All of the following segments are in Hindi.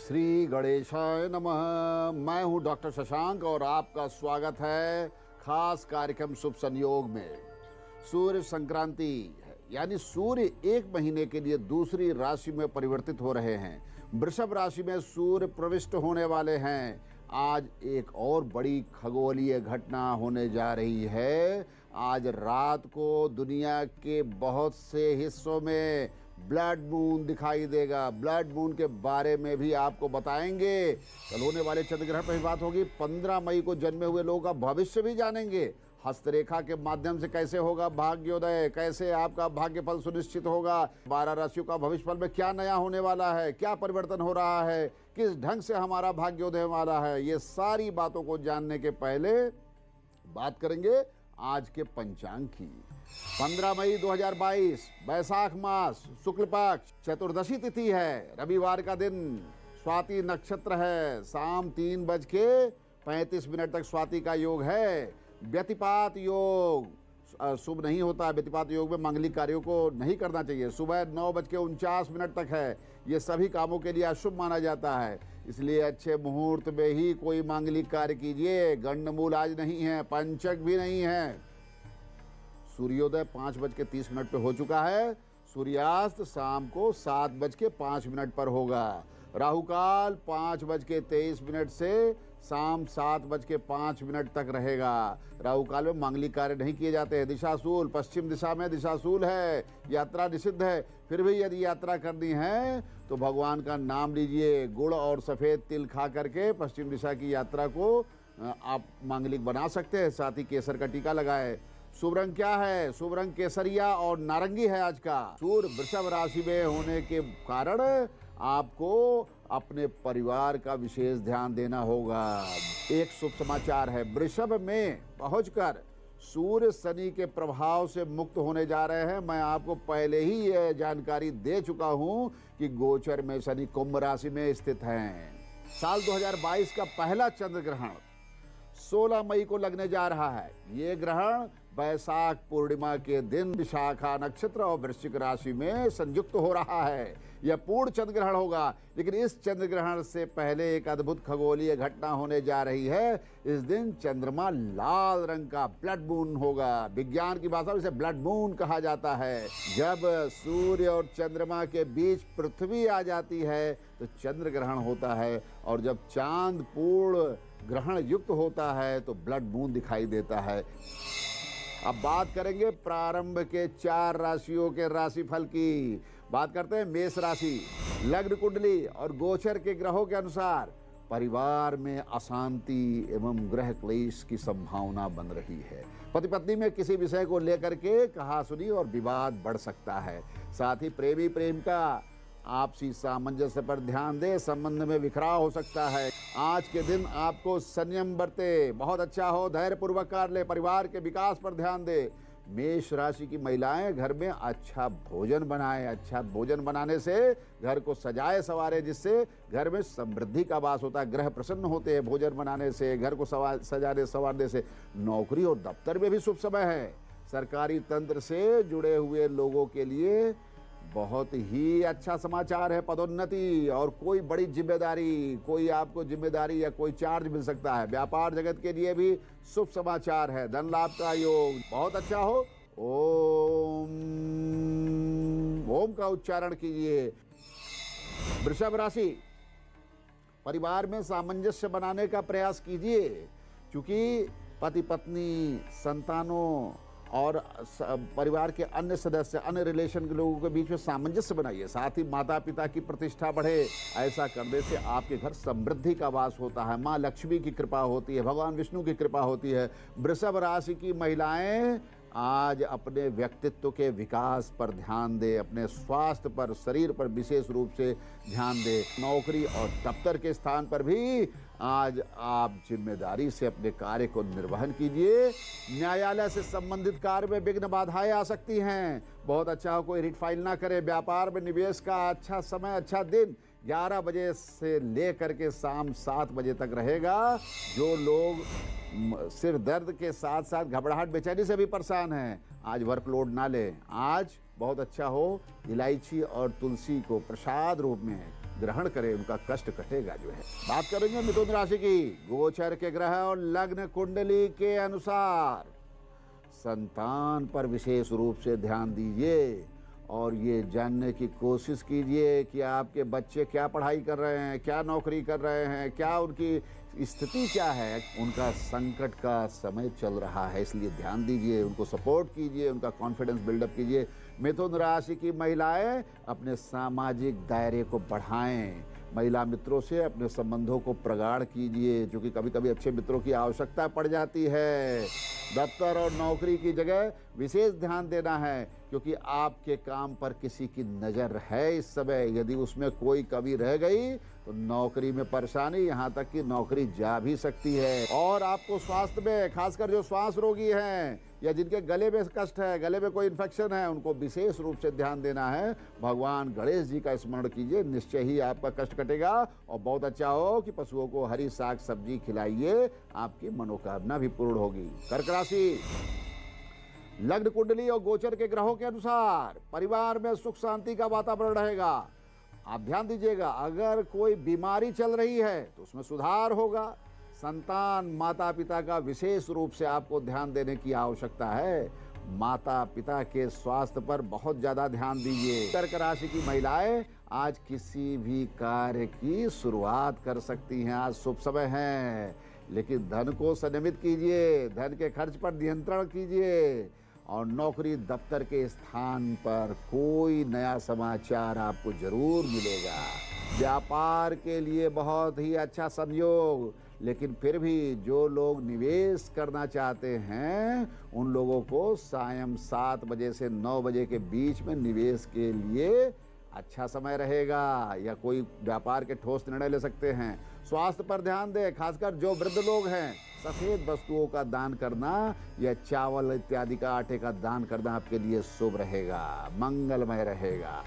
श्री गणेशाय नमः। मैं हूं डॉक्टर शशांक और आपका स्वागत है खास कार्यक्रम शुभ संयोग में। सूर्य संक्रांति है, यानी सूर्य एक महीने के लिए दूसरी राशि में परिवर्तित हो रहे हैं। वृषभ राशि में सूर्य प्रविष्ट होने वाले हैं। आज एक और बड़ी खगोलीय घटना होने जा रही है। आज रात को दुनिया के बहुत से हिस्सों में ब्लड मून दिखाई देगा। ब्लड मून के बारे में भी आपको बताएंगे। कल होने वाले चंद्र ग्रहण पर भी बात होगी। 15 मई को जन्मे हुए लोगों का भविष्य भी जानेंगे। हस्तरेखा के माध्यम से कैसे होगा भाग्योदय, कैसे आपका भाग्यफल सुनिश्चित होगा, 12 राशियों का भविष्यफल में क्या नया होने वाला है, क्या परिवर्तन हो रहा है, किस ढंग से हमारा भाग्योदय वाला है। ये सारी बातों को जानने के पहले बात करेंगे आज के पंचांग की। 15 मई 2022 बैसाख मास शुक्ल पक्ष चतुर्दशी तिथि है। रविवार का दिन, स्वाति नक्षत्र है। शाम 3:35 तक स्वाति का योग है। व्यतिपात योग शुभ नहीं होता। व्यतिपात योग में मांगलिक कार्यों को नहीं करना चाहिए। सुबह 9:49 तक है। ये सभी कामों के लिए अशुभ माना जाता है, इसलिए अच्छे मुहूर्त में ही कोई मांगलिक कार्य कीजिए। गंडमूल आज नहीं है, पंचक भी नहीं है। सूर्योदय 5:30 पे हो चुका है। सूर्यास्त शाम को 7:05 पर होगा। राहुकाल 5:23 से शाम 7:05 तक रहेगा। राहुकाल में मांगलिक कार्य नहीं किए जाते हैं। दिशाशूल पश्चिम दिशा में दिशाशूल है। यात्रा निषिद्ध है। फिर भी यदि यात्रा करनी है तो भगवान का नाम लीजिए। गुड़ और सफ़ेद तिल खा करके पश्चिम दिशा की यात्रा को आप मांगलिक बना सकते हैं। साथ ही केसर का टीका लगाए। शुभ रंग क्या है? शुभ रंग केसरिया और नारंगी है आज का। सूर्य वृषभ राशि में होने के कारण आपको अपने परिवार का विशेष ध्यान देना होगा। एक शुभ समाचार है, वृषभ में पहुंचकर सूर्य शनि के प्रभाव से मुक्त होने जा रहे हैं। मैं आपको पहले ही यह जानकारी दे चुका हूं कि गोचर में शनि कुंभ राशि में स्थित हैं। साल 2022 का पहला चंद्र ग्रहण 16 मई को लगने जा रहा है। ये ग्रहण बैसाख पूर्णिमा के दिन विशाखा नक्षत्र और वृश्चिक राशि में संयुक्त हो रहा है। यह पूर्ण चंद्र ग्रहण होगा, लेकिन इस चंद्र ग्रहण से पहले एक अद्भुत खगोलीय घटना होने जा रही है। इस दिन चंद्रमा लाल रंग का ब्लड मून होगा। विज्ञान की भाषा में इसे ब्लड मून कहा जाता है। जब सूर्य और चंद्रमा के बीच पृथ्वी आ जाती है तो चंद्र ग्रहण होता है, और जब चांद पूर्ण ग्रहण युक्त होता है तो ब्लड मून दिखाई देता है। अब बात करेंगे प्रारंभ के 4 राशियों के राशिफल की। बात करते हैं मेष राशि। लग्न कुंडली और गोचर के ग्रहों के अनुसार परिवार में अशांति एवं ग्रह क्लेश की संभावना बन रही है। पति पत्नी में किसी विषय को लेकर के कहासुनी और विवाद बढ़ सकता है। साथ ही प्रेमी प्रेमिका आपसी सामंजस्य पर ध्यान दे, संबंध में बिखराव हो सकता है। आज के दिन आपको संयम बरते, बहुत अच्छा हो, धैर्यपूर्वक कार्य ले, परिवार के विकास पर ध्यान दे। मेष राशि की महिलाएं घर में अच्छा भोजन बनाएं। अच्छा भोजन बनाने से घर को सजाए संवारे, जिससे घर में समृद्धि का वास होता है। ग्रह प्रसन्न होते हैं भोजन बनाने से, घर को सजाने संवारने से। नौकरी और दफ्तर में भी शुभ समय है। सरकारी तंत्र से जुड़े हुए लोगों के लिए बहुत ही अच्छा समाचार है। पदोन्नति और कोई बड़ी जिम्मेदारी, कोई आपको जिम्मेदारी या कोई चार्ज मिल सकता है। व्यापार जगत के लिए भी शुभ समाचार है। धन लाभ का योग बहुत अच्छा हो। ओम का उच्चारण कीजिए। वृषभ राशि, परिवार में सामंजस्य बनाने का प्रयास कीजिए, क्योंकि पति पत्नी, संतानों और परिवार के अन्य सदस्य, अन्य रिलेशन के लोगों के बीच में सामंजस्य बनाइए। साथ ही माता पिता की प्रतिष्ठा बढ़े। ऐसा करने से आपके घर समृद्धि का वास होता है। माँ लक्ष्मी की कृपा होती है, भगवान विष्णु की कृपा होती है। वृषभ राशि की महिलाएं आज अपने व्यक्तित्व के विकास पर ध्यान दें, अपने स्वास्थ्य पर, शरीर पर विशेष रूप से ध्यान दें। नौकरी और दफ्तर के स्थान पर भी आज आप जिम्मेदारी से अपने कार्य को निर्वहन कीजिए। न्यायालय से संबंधित कार्य में विघ्न बाधाएं आ सकती हैं। बहुत अच्छा हो, कोई रिट फाइल ना करे। व्यापार में निवेश का अच्छा समय, अच्छा दिन 11 बजे से लेकर के शाम 7 बजे तक रहेगा। जो लोग सिर दर्द के साथ साथ घबराहट बेचैनी से भी परेशान हैं, आज वर्कलोड ना लें। आज बहुत अच्छा हो, इलायची और तुलसी को प्रसाद रूप में ग्रहण करें, उनका कष्ट कटेगा जो है। बात करेंगे मिथुन राशि की। गोचर के ग्रह और लग्न कुंडली के अनुसार संतान पर विशेष रूप से ध्यान दीजिए और ये जानने की कोशिश कीजिए कि आपके बच्चे क्या पढ़ाई कर रहे हैं, क्या नौकरी कर रहे हैं, क्या उनकी स्थिति क्या है। उनका संकट का समय चल रहा है, इसलिए ध्यान दीजिए, उनको सपोर्ट कीजिए, उनका कॉन्फिडेंस बिल्डअप कीजिए। मिथुन राशि की महिलाएं अपने सामाजिक दायरे को बढ़ाएं, महिला मित्रों से अपने संबंधों को प्रगाढ़ कीजिए, जो कि कभी कभी अच्छे मित्रों की आवश्यकता पड़ जाती है। दफ्तर और नौकरी की जगह विशेष ध्यान देना है, क्योंकि आपके काम पर किसी की नज़र है इस समय। यदि उसमें कोई कमी रह गई तो नौकरी में परेशानी, यहाँ तक कि नौकरी जा भी सकती है। और आपको स्वास्थ्य में, खासकर जो श्वास रोगी हैं या जिनके गले में कष्ट है, गले में कोई इन्फेक्शन है, उनको विशेष रूप से ध्यान देना है। भगवान गणेश जी का स्मरण कीजिए, निश्चय ही आपका कष्ट कटेगा। और बहुत अच्छा हो कि पशुओं को हरी साग सब्जी खिलाइए, आपकी मनोकामना भी पूर्ण होगी। कर्क राशि। लग्न कुंडली और गोचर के ग्रहों के अनुसार परिवार में सुख शांति का वातावरण रहेगा। आप ध्यान दीजिएगा, अगर कोई बीमारी चल रही है तो उसमें सुधार होगा। संतान, माता पिता का विशेष रूप से आपको ध्यान देने की आवश्यकता है। माता पिता के स्वास्थ्य पर बहुत ज्यादा ध्यान दीजिए। कर्क राशि की महिलाएं आज किसी भी कार्य की शुरुआत कर सकती हैं। आज शुभ समय है, लेकिन धन को संयमित कीजिए, धन के खर्च पर नियंत्रण कीजिए। और नौकरी दफ्तर के स्थान पर कोई नया समाचार आपको जरूर मिलेगा। व्यापार के लिए बहुत ही अच्छा संयोग, लेकिन फिर भी जो लोग निवेश करना चाहते हैं उन लोगों को सायं 7 बजे से 9 बजे के बीच में निवेश के लिए अच्छा समय रहेगा, या कोई व्यापार के ठोस निर्णय ले सकते हैं। स्वास्थ्य पर ध्यान दें, खासकर जो वृद्ध लोग हैं। सफेद वस्तुओं का दान करना या चावल इत्यादि का आटे का दान करना आपके लिए शुभ रहेगा, मंगलमय रहेगा।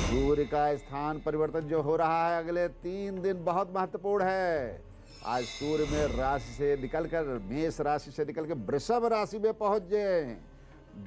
सूर्य का स्थान परिवर्तन जो हो रहा है अगले 3 दिन बहुत महत्वपूर्ण है। आज सूर्य में राशि से निकलकर, मेष राशि से निकलकर वृषभ राशि में पहुंच जाए।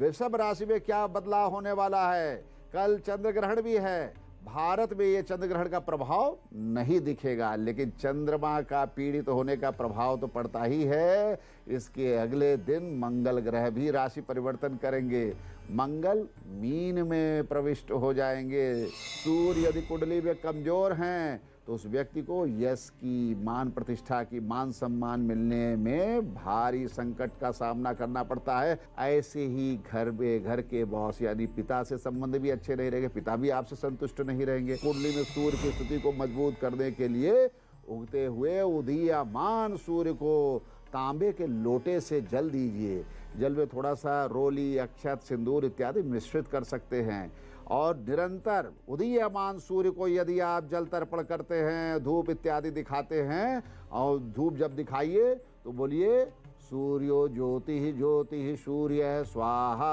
वृषभ राशि में क्या बदलाव होने वाला है? कल चंद्र ग्रहण भी है। भारत में ये चंद्र ग्रहण का प्रभाव नहीं दिखेगा, लेकिन चंद्रमा का पीड़ित होने का प्रभाव तो पड़ता ही है। इसके अगले दिन मंगल ग्रह भी राशि परिवर्तन करेंगे। मंगल मीन में प्रविष्ट हो जाएंगे। सूर्य यदि कुंडली में कमजोर हैं तो उस व्यक्ति को यश की, मान प्रतिष्ठा की, मान सम्मान मिलने में भारी संकट का सामना करना पड़ता है। ऐसे ही घर के बॉस यानी पिता से संबंध भी अच्छे नहीं रहेंगे, पिता भी आपसे संतुष्ट नहीं रहेंगे। कुंडली में सूर्य की स्थिति को मजबूत करने के लिए उगते हुए उदीयमान सूर्य को तांबे के लोटे से जल दीजिए। जल में थोड़ा सा रोली, अक्षत, सिंदूर इत्यादि मिश्रित कर सकते हैं। और निरंतर उदीयमान सूर्य को यदि आप जल तर्पण करते हैं, धूप इत्यादि दिखाते हैं, और धूप जब दिखाइए तो बोलिए सूर्यो ज्योति सूर्य स्वाहा।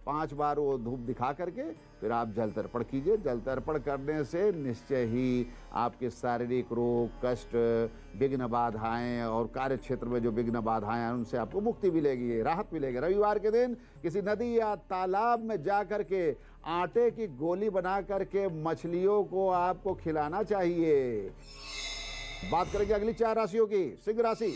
5 बार वो धूप दिखा करके फिर आप जल तर्पण कीजिए। जल तर्पण करने से निश्चय ही आपके शारीरिक रोग, कष्ट, विघ्न बाधाएं और कार्य क्षेत्र में जो विघ्न बाधाएं हैं उनसे आपको मुक्ति मिलेगी, राहत मिलेगी। रविवार के दिन किसी नदी या तालाब में जा करके आटे की गोली बना करके मछलियों को आपको खिलाना चाहिए। बात करेंगे अगली 4 राशियों की। सिंह राशि।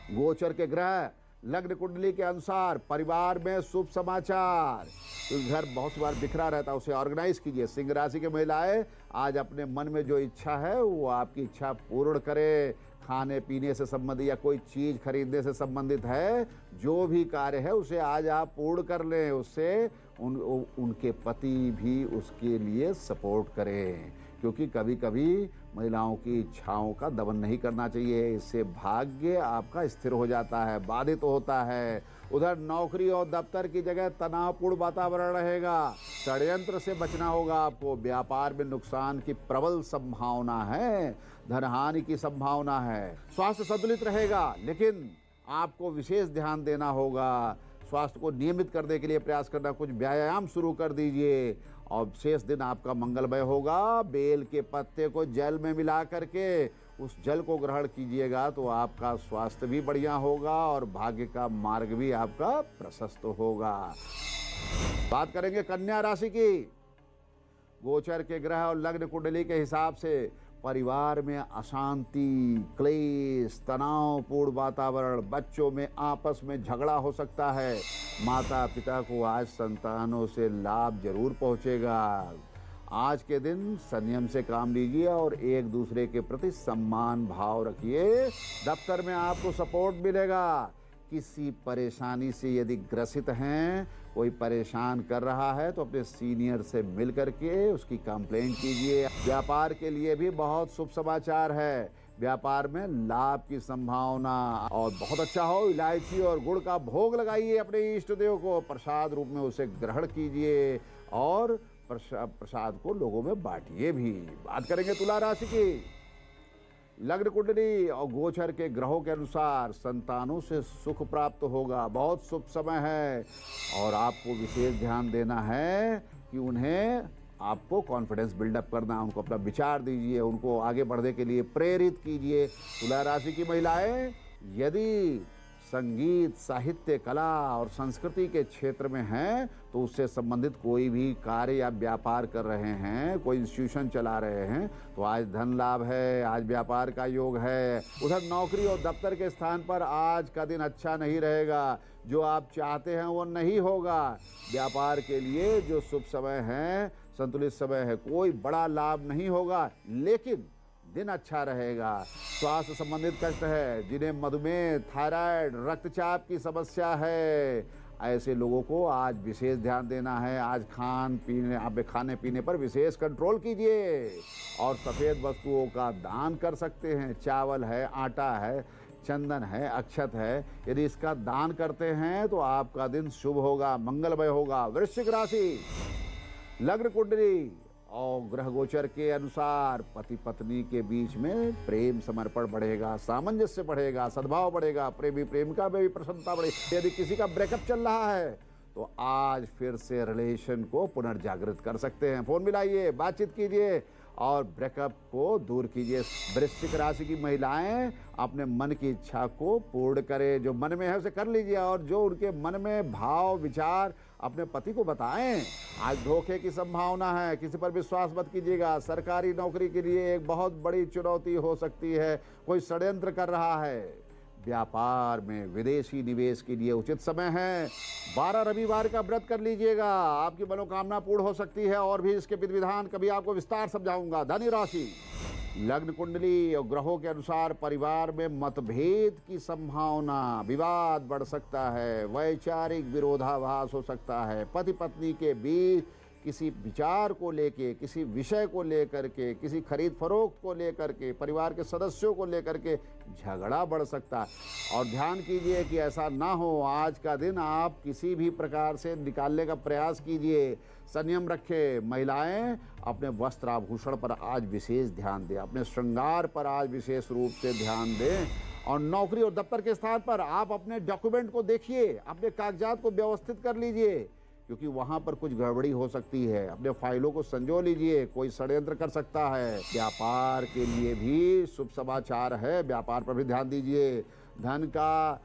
गोचर के ग्रह लग्न कुंडली के अनुसार परिवार में शुभ समाचार। तो घर बहुत बार बिखरा रहता है, उसे ऑर्गेनाइज कीजिए। सिंह राशि के महिलाएं आज अपने मन में जो इच्छा है वो आपकी इच्छा पूर्ण करे। खाने पीने से संबंधित या कोई चीज खरीदने से संबंधित है, जो भी कार्य है उसे आज आप पूर्ण कर लें। उससे उनके पति भी उसके लिए सपोर्ट करें, क्योंकि कभी कभी महिलाओं की इच्छाओं का दमन नहीं करना चाहिए। इससे भाग्य आपका स्थिर हो जाता है, बाधित होता है। उधर नौकरी और दफ्तर की जगह तनावपूर्ण वातावरण रहेगा। षड्यंत्र से बचना होगा आपको। व्यापार में नुकसान की प्रबल संभावना है, धनहानि की संभावना है। स्वास्थ्य संतुलित रहेगा, लेकिन आपको विशेष ध्यान देना होगा। स्वास्थ्य को नियमित करने के लिए प्रयास करना, कुछ व्यायाम शुरू कर दीजिए। और शेष दिन आपका मंगलमय होगा। बेल के पत्ते को जल में मिला करके उस जल को ग्रहण कीजिएगा तो आपका स्वास्थ्य भी बढ़िया होगा और भाग्य का मार्ग भी आपका प्रशस्त होगा। बात करेंगे कन्या राशि की। गोचर के ग्रह और लग्न कुंडली के हिसाब से परिवार में अशांति, क्लेश, तनावपूर्ण वातावरण, बच्चों में आपस में झगड़ा हो सकता है। माता पिता को आज संतानों से लाभ जरूर पहुंचेगा। आज के दिन संयम से काम लीजिए और एक दूसरे के प्रति सम्मान भाव रखिए। दफ्तर में आपको सपोर्ट मिलेगा। किसी परेशानी से यदि ग्रसित हैं, कोई परेशान कर रहा है तो अपने सीनियर से मिल करके उसकी कंप्लेंट कीजिए। व्यापार के लिए भी बहुत शुभ समाचार है। व्यापार में लाभ की संभावना और बहुत अच्छा हो। इलायची और गुड़ का भोग लगाइए अपने इष्ट देव को, प्रसाद रूप में उसे ग्रहण कीजिए और प्रसाद को लोगों में बांटिए भी। बात करेंगे तुला राशि की। लग्न कुंडली और गोचर के ग्रहों के अनुसार संतानों से सुख प्राप्त होगा। बहुत शुभ समय है और आपको विशेष ध्यान देना है कि उन्हें आपको कॉन्फिडेंस बिल्डअप करना, उनको अपना विचार दीजिए, उनको आगे बढ़ने के लिए प्रेरित कीजिए। तुला राशि की महिलाएं यदि संगीत, साहित्य, कला और संस्कृति के क्षेत्र में हैं तो उससे संबंधित कोई भी कार्य या व्यापार कर रहे हैं, कोई इंस्टीट्यूशन चला रहे हैं तो आज धन लाभ है, आज व्यापार का योग है। उधर नौकरी और दफ्तर के स्थान पर आज का दिन अच्छा नहीं रहेगा। जो आप चाहते हैं वो नहीं होगा। व्यापार के लिए जो शुभ समय है, संतुलित समय है, कोई बड़ा लाभ नहीं होगा लेकिन दिन अच्छा रहेगा। स्वास्थ्य संबंधित कष्ट है, जिन्हें मधुमेह, थायराइड, रक्तचाप की समस्या है, ऐसे लोगों को आज विशेष ध्यान देना है। आज खाने पीने पर विशेष कंट्रोल कीजिए और सफ़ेद वस्तुओं का दान कर सकते हैं। चावल है, आटा है, चंदन है, अक्षत है, यदि इसका दान करते हैं तो आपका दिन शुभ होगा, मंगलमय होगा। वृश्चिक राशि, लग्न कुंडली और ग्रह गोचर के अनुसार पति पत्नी के बीच में प्रेम समर्पण बढ़ेगा, सामंजस्य बढ़ेगा, सद्भाव बढ़ेगा, प्रेमी प्रेमिका में भी प्रसन्नता बढ़ेगी। यदि किसी का ब्रेकअप चल रहा है तो आज फिर से रिलेशन को पुनर्जागृत कर सकते हैं। फोन मिलाइए, बातचीत कीजिए और ब्रेकअप को दूर कीजिए। वृश्चिक राशि की महिलाएं अपने मन की इच्छा को पूर्ण करें, जो मन में है उसे कर लीजिए और जो उनके मन में भाव विचार अपने पति को बताएं। आज धोखे की संभावना है, किसी पर विश्वास मत कीजिएगा। सरकारी नौकरी के लिए एक बहुत बड़ी चुनौती हो सकती है, कोई षड्यंत्र कर रहा है। व्यापार में विदेशी निवेश के लिए उचित समय है। 12 रविवार का व्रत कर लीजिएगा, आपकी मनोकामना पूर्ण हो सकती है और भी इसके विधि विधान कभी आपको विस्तार समझाऊंगा। धनु राशि, लग्न कुंडली और ग्रहों के अनुसार परिवार में मतभेद की संभावना, विवाद बढ़ सकता है, वैचारिक विरोधाभास हो सकता है। पति पत्नी के बीच किसी विचार को लेके, किसी विषय को लेकर के, किसी खरीद फरोख्त को लेकर के, परिवार के सदस्यों को लेकर के झगड़ा बढ़ सकता है और ध्यान कीजिए कि ऐसा ना हो। आज का दिन आप किसी भी प्रकार से निकालने का प्रयास कीजिए, संयम रखें। महिलाएं अपने वस्त्र आभूषण पर आज विशेष ध्यान दें, अपने श्रृंगार पर आज विशेष रूप से ध्यान दें और नौकरी और दफ्तर के स्थान पर आप अपने डॉक्यूमेंट को देखिए, अपने कागजात को व्यवस्थित कर लीजिए क्योंकि वहां पर कुछ गड़बड़ी हो सकती है। अपने फाइलों को संजो लीजिए, कोई षड्यंत्र कर सकता है। व्यापार के लिए भी शुभ समाचार है, व्यापार पर भी ध्यान दीजिए। धन का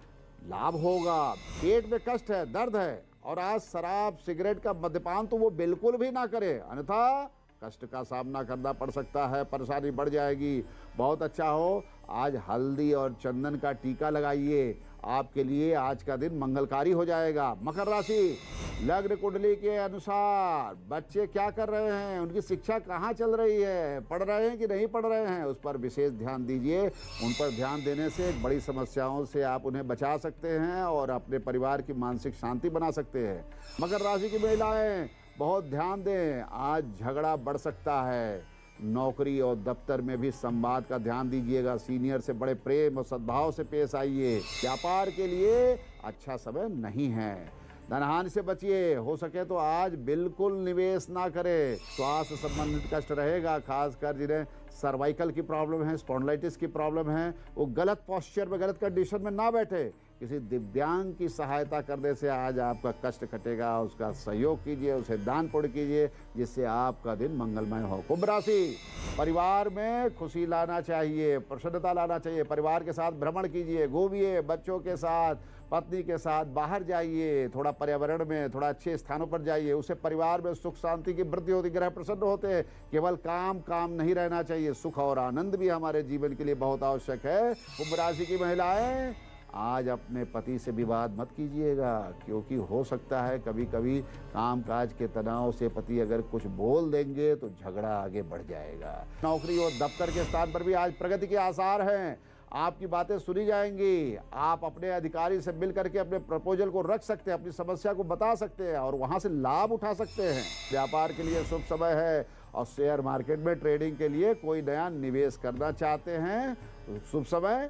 लाभ होगा। पेट में कष्ट है, दर्द है और आज शराब, सिगरेट का मद्यपान तो वो बिल्कुल भी ना करें, अन्यथा कष्ट का सामना करना पड़ सकता है, परेशानी बढ़ जाएगी। बहुत अच्छा हो, आज हल्दी और चंदन का टीका लगाइए, आपके लिए आज का दिन मंगलकारी हो जाएगा। मकर राशि, लग्न कुंडली के अनुसार बच्चे क्या कर रहे हैं, उनकी शिक्षा कहाँ चल रही है, पढ़ रहे हैं कि नहीं पढ़ रहे हैं, उस पर विशेष ध्यान दीजिए। उन पर ध्यान देने से बड़ी समस्याओं से आप उन्हें बचा सकते हैं और अपने परिवार की मानसिक शांति बना सकते हैं। मकर राशि की महिलाएं बहुत ध्यान दें, आज झगड़ा बढ़ सकता है। नौकरी और दफ्तर में भी संवाद का ध्यान दीजिएगा। सीनियर से बड़े प्रेम और सद्भाव से पेश आइए। व्यापार के लिए अच्छा समय नहीं है। धनहानि से बचिए, हो सके तो आज बिल्कुल निवेश ना करें। स्वास्थ्य संबंधित कष्ट रहेगा, खासकर जिन्हें सर्वाइकल की प्रॉब्लम है, स्पॉन्डिलाइटिस की प्रॉब्लम है, वो गलत पोस्चर में, गलत कंडीशन में ना बैठे। किसी दिव्यांग की सहायता करने से आज आपका कष्ट कटेगा, उसका सहयोग कीजिए, उसे दान पुण्य कीजिए, जिससे आपका दिन मंगलमय हो। कुंभ राशि, परिवार में खुशी लाना चाहिए, प्रसन्नता लाना चाहिए। परिवार के साथ भ्रमण कीजिए, घूमिए, बच्चों के साथ पत्नी के साथ बाहर जाइए, थोड़ा पर्यावरण में, थोड़ा अच्छे स्थानों पर जाइए, उससे परिवार में सुख शांति की वृद्धि होती, ग्रह प्रसन्न होते हैं। केवल काम काम नहीं रहना चाहिए, सुख और आनंद भी हमारे जीवन के लिए बहुत आवश्यक है। कुंभ राशि की महिलाएं, आज अपने पति से विवाद मत कीजिएगा, क्योंकि हो सकता है कभी कभी कामकाज के तनाव से पति अगर कुछ बोल देंगे तो झगड़ा आगे बढ़ जाएगा। नौकरी और दफ्तर के स्थान पर भी आज प्रगति के आसार हैं, आपकी बातें सुनी जाएंगी। आप अपने अधिकारी से मिल करके अपने प्रपोजल को रख सकते हैं, अपनी समस्या को बता सकते हैं और वहां से लाभ उठा सकते हैं। व्यापार के लिए शुभ समय है और शेयर मार्केट में ट्रेडिंग के लिए कोई नया निवेश करना चाहते हैं तो शुभ समय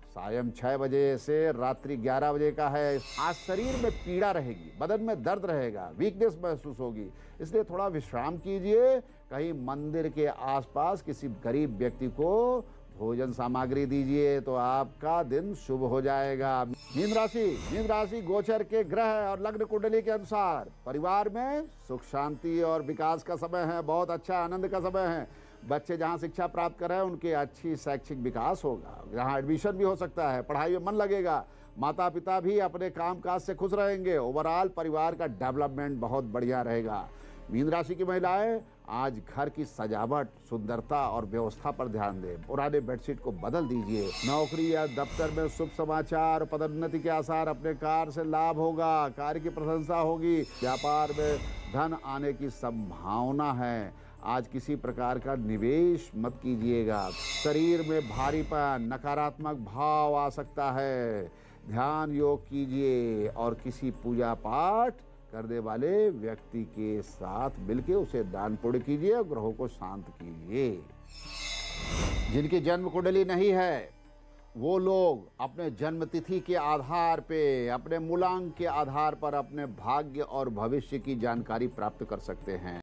सायं 6 बजे से रात्रि 11 बजे का है। आज शरीर में पीड़ा रहेगी, बदन में दर्द रहेगा, वीकनेस महसूस होगी, इसलिए थोड़ा विश्राम कीजिए। कहीं मंदिर के आसपास किसी गरीब व्यक्ति को भोजन सामग्री दीजिए तो आपका दिन शुभ हो जाएगा। मीन राशि गोचर के ग्रह और लग्न कुंडली के अनुसार परिवार में सुख शांति और विकास का समय है, बहुत अच्छा आनंद का समय है। बच्चे जहाँ शिक्षा प्राप्त कर रहे हैं उनके अच्छी शैक्षिक विकास होगा, जहाँ एडमिशन भी हो सकता है, पढ़ाई में मन लगेगा। माता पिता भी अपने कामकाज से खुश रहेंगे। ओवरऑल परिवार का डेवलपमेंट बहुत बढ़िया रहेगा। मीन राशि की महिलाएं, आज घर की सजावट, सुंदरता और व्यवस्था पर ध्यान दें। पुराने बेडशीट को बदल दीजिए। नौकरी या दफ्तर में शुभ समाचार, पदोन्नति के आसार, अपने कार्य से लाभ होगा, कार्य की प्रशंसा होगी। व्यापार में धन आने की संभावना है। आज किसी प्रकार का निवेश मत कीजिएगा। शरीर में भारीपन, नकारात्मक भाव आ सकता है। ध्यान योग कीजिए और किसी पूजा पाठ करने वाले व्यक्ति के साथ मिलकर उसे दान पुण्य कीजिए और ग्रहों को शांत कीजिए। जिनकी जन्म कुंडली नहीं है वो लोग अपने जन्म तिथि के आधार पे, अपने मूलांक के आधार पर अपने भाग्य और भविष्य की जानकारी प्राप्त कर सकते हैं।